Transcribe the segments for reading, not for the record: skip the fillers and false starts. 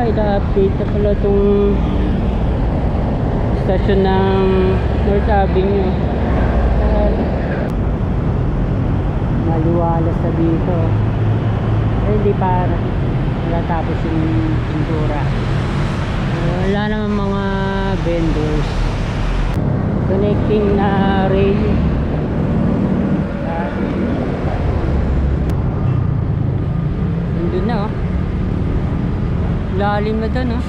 ina-update na pala itong stasyon ng North Avenue. Maliwalas na dito. Hindi pa natapos yung pintura. Wala naman mga vendors. Connecting na rail. Nandun na oh. Lalim na dun oh.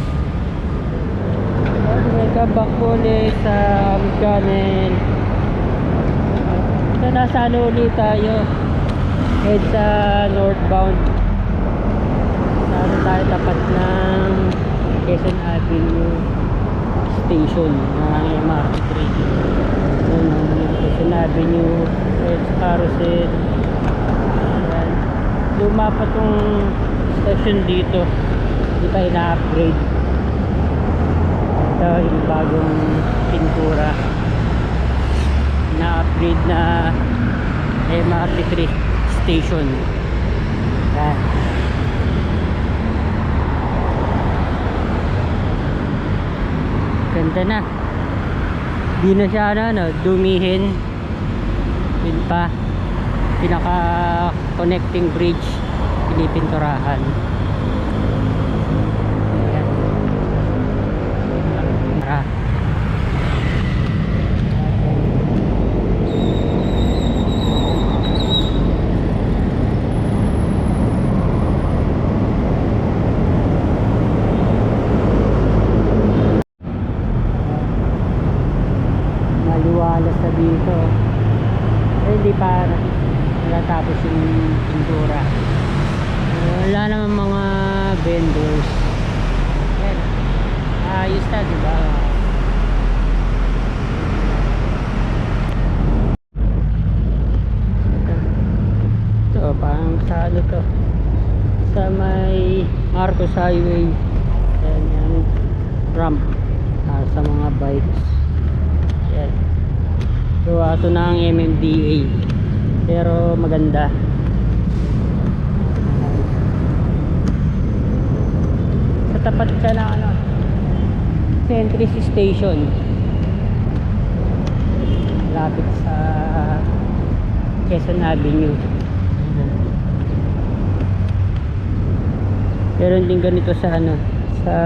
Nagkabak ulit sa Mikanen. So nasa ano ulit tayo, head sa northbound. Nasa tayo tapat ng Quezon Avenue station ng MRT 3. Yun ang Quezon Avenue, Carousel. Ayan. Luma pa tong station dito, hindi pa ina-upgrade. Ito yung bagong pintura, na-upgrade na MRT 3 station. Ayan. Ganda na. Di na siya dumihin. Yun pa, pinaka connecting bridge pinipinturahan. Ayan. Tara. Maliwalas na dito. Hindi pa natapos yung pintura. Wala naman mga vendors. Ayan. Ayos na, diba? Ito, parang sa ano to, sa may Marcos Highway. Ayan, yung ramp sa mga bikes. Ayan. Gawa ito ng MMDA, pero maganda. Sa tapat ka na Centris Station, lapit sa Quezon Avenue. Meron din ganito sa sa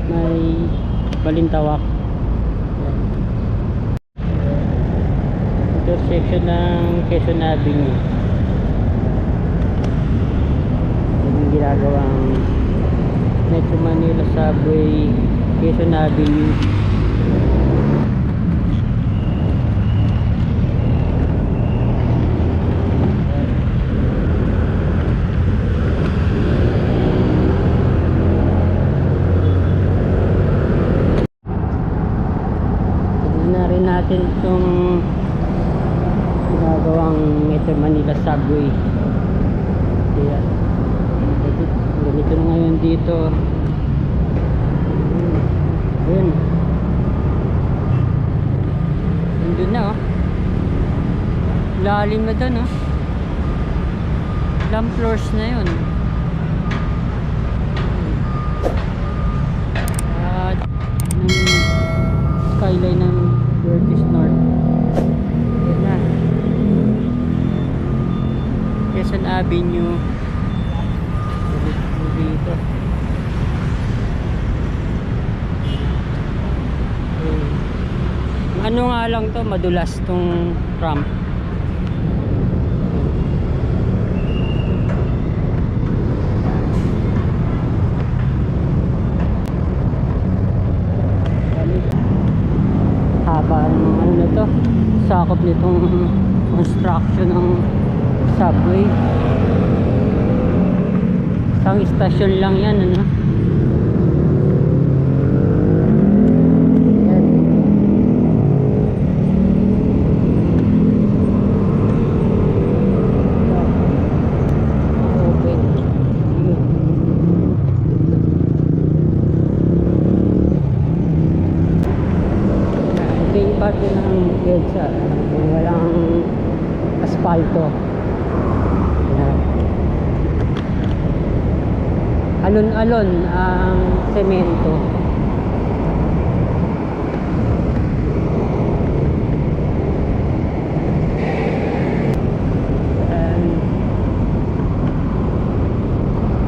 may Balintawak. Intersection ng Quezon Avenue. Yung ginagawang Metro Manila Subway, Quezon Avenue. Tignan na rin natin itong ginagawang Metro Manila Subway. Ayan. Ganito na ngayon dito. Ayan. Nandun na oh. Lalim na dun oh. Ilang floors na yun. At skyline ng Vertis North. Ayan na. Quezon Avenue dito. Ano nga lang to, madulas tong ramp. Haba ng na to, sakop nitong construction ng subway. Isang istasyon lang yan Ayan. Open. Ito yung parte ng EDSA, walang asfalto. alon-alon ang semento.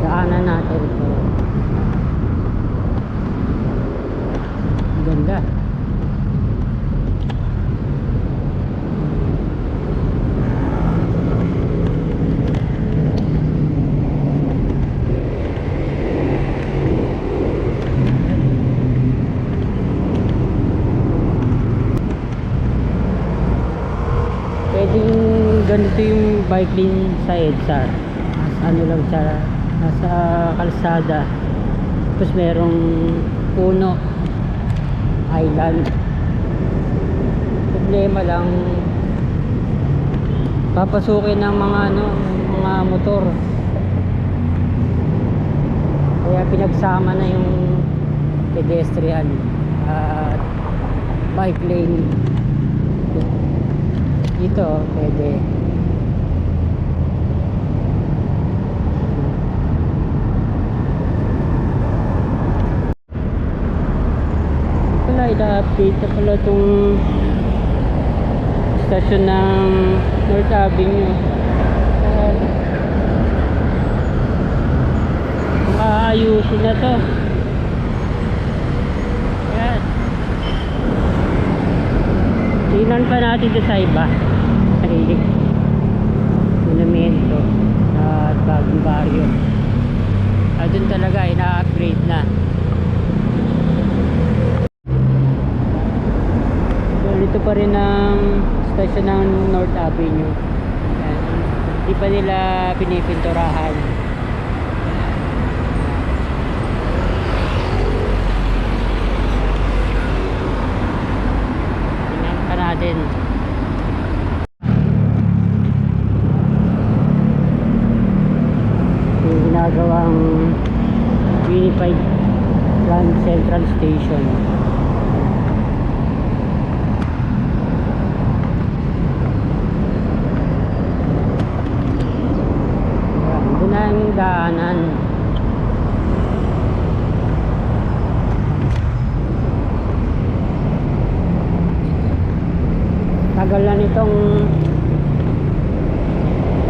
Daanan natin ito. Ganda. Pwedeng ganito yung bike lane sa EDSA. Ano lang siya, nasa kalsada. Tapos merong puno, island. Problema lang, papasukin ng mga mga motor. Kaya pinagsama na yung pedestrian at bike lane. Dito pwede. Wala, ina-update na pala itong stasyon ng North Avenue. Maayusin na to. Yan. Tingnan pa natin ito sa iba. Sariling monumento at bagong baryo. Doon talaga ina-upgrade na. So, dito pa rin ang stasyon ng North Avenue. Yan. Di pa nila pinipinturahan. Tingnan pa natin. Yung ginagawang Unified Grand Central Station. Doon na ang daanan. Tagal na nitong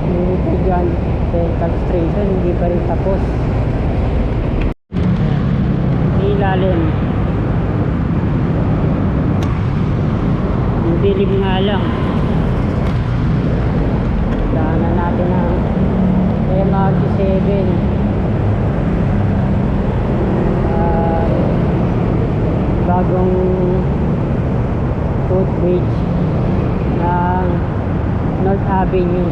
Unified Grand Central Station, hindi pa rin tapos. Ilalim. Yung dilim nga lang. Daanan natin ang MRT7. Bagong footbridge ng North Avenue.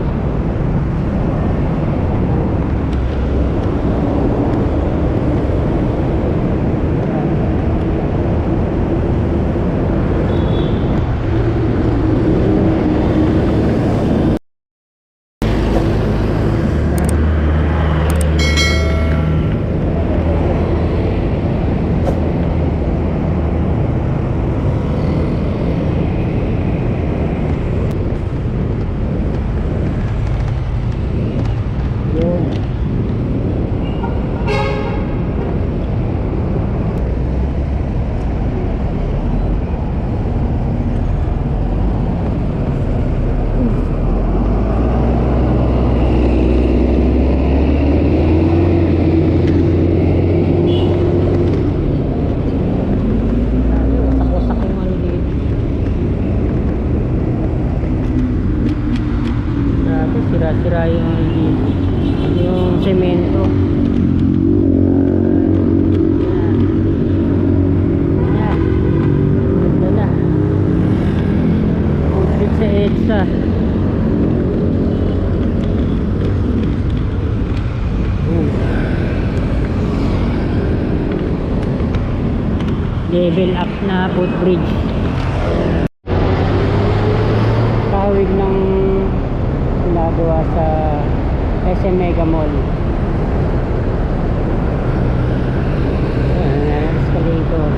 Sira-sira yung semento. Yan. Ganda na. Concrete sa EDSA. Level up na footbridge. Kawig ng ginagawa sa SM Mega Mall. Escalator.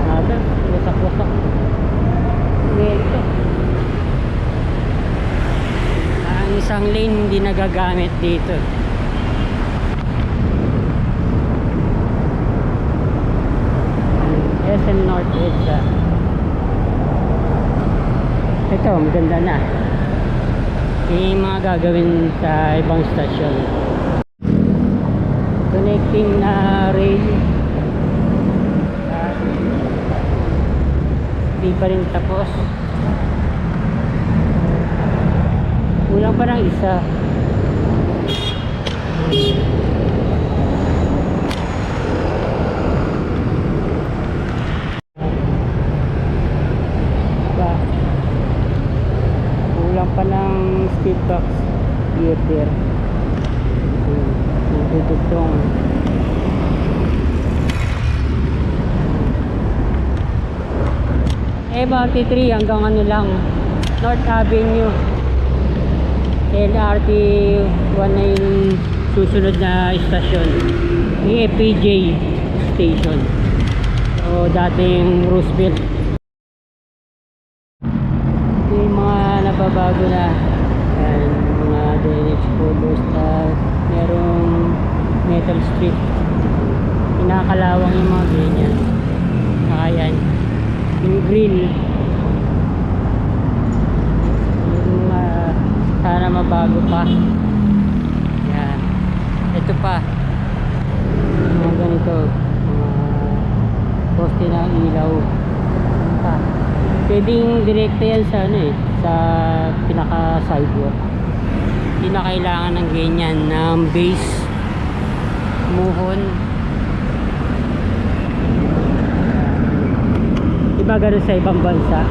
Nada, wasak-wasak. Ito. Ang isang lane hindi nagagamit dito. EDSA. Ito, maganda na. Yung mga gagawin sa ibang stasyon. Connecting na rail. Hindi pa rin tapos. Kulang pa ng isa. Kulang pa ng speed box theater. Tutugtong. Bounty 3 hanggang ano lang, North Avenue. LRT 1 na yung susunod na istasyon, yung FPJ station o dating Roosevelt. Yung mga nababago na yan, mga drainage colors na merong metal strip, pinakalawang yung mga ganyan. Ayan yung grill, yung sana mabago pa. Yan, ito pa mga ganito, mga poste ng ilaw pa. Pwedeng direkta yan sa ano sa pinaka sidewalk. Hindi na kailangan ng ganyan ng base muhon. Iba ganun sa ibang bansa.